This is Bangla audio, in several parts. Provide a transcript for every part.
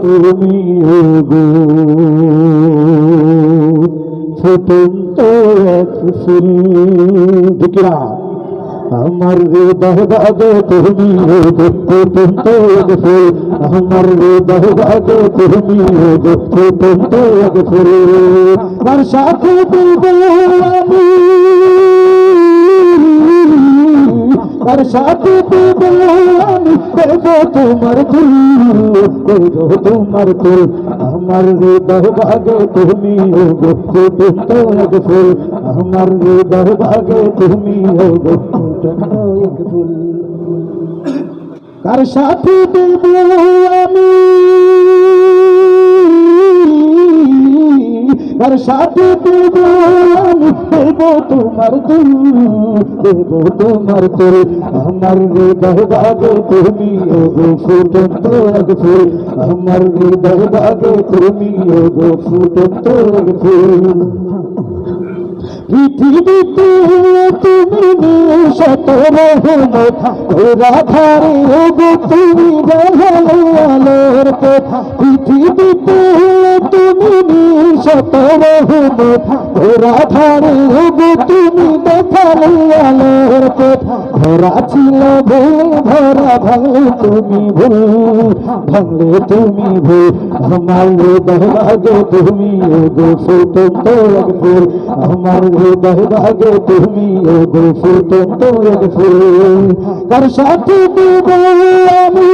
তুমি গো ফুটন্ত এক ফুল দিকরা আমার হৃদয় বাগে তুমি গো ফুটন্ত এক ফুল আমার হৃদয় বাগে তুমি গো ফুটন্ত এক ফুল বর্ষাতে বলবো আমি বর্ষাতে বলবো আমি করবো তোমার ফুল করবো তোমার ফুল আমার হৃদয় বাগে তুমি গো ফুটন্ত এক ফুল আমার হৃদয় বাগে তুমি গো ফুটন্ত এক ফুল কার সাথে দেব আমি কার সাথে দেব আমি দেব তোমার দুল দেব তোমার দুল আমার হৃদয় বাগে তুমি গো ফুটন্ত এক ফুল আমার হৃদয় বাগে তুমি গো ফুটন্ত এক ফুল পৃথিবীতে তুমি শত রহমত রাধারে গো তুমি দেখালে আলোর কথা পৃথিবীতে তুমি শত রহমত রাধারে গো তুমি দেখালে আলোর কথা ভরা ছিল ভুল ভরা ভাঙলে তুমি ভুল ভাঙলে তুমি ভুল আমার হৃদয় বাগে তুমি গো ফুটন্ত এক ফুল আমার হৃদয় বাগে তুমি গো ফুটন্ত এক ফুল কার সাথে দেব আমি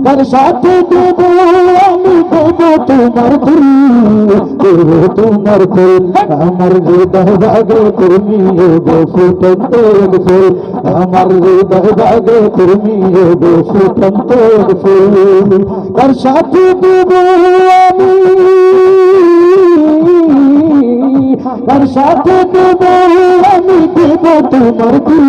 কার সাথে দেব আমি দেব তোমার ফুল দেব তোমার ফুল আমার হৃদয় বাগে তুমি গো ফুটন্ত এক ফুল আমার হৃদয় বাগে তুমি গো ফুটন্ত এক ফুল কার সাথে দেব আমি কার সাথে দেব আমি দেব তোমার ফুল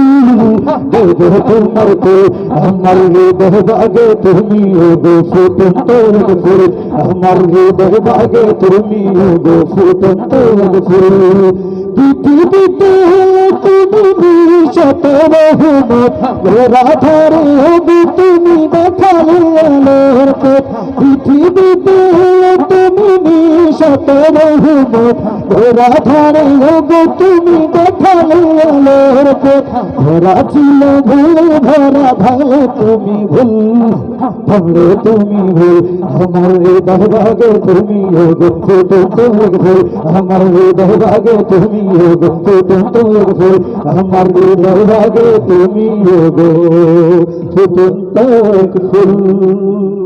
দেব তোমার ফুল আমার হৃদয় বাগে তুমি গো ফুটন্ত এক ফুল আমার হৃদয় বাগে তুমি গো ফুটন্ত এক ফুল পৃথিবীতে তুমি শত রহমত রাধারে গো তুমি দেখালে আলোর কথা পৃথিবীতে তুমি শত রহমত রাধারে গো তুমি দেখালে আলোর কথা ভরা ছিল ভুল ভরা ভাঙলে তুমি ভুল ভাঙলে তুমি ভুল আমার হৃদয় বাগে তুমি গো ফুটন্ত এক ফুল আমার হৃদয় বাগে তুমি গো ফুটন্ত এক ফুল আমার হৃদয় বাগে তুমি গো ফুটন্ত এক ফুল।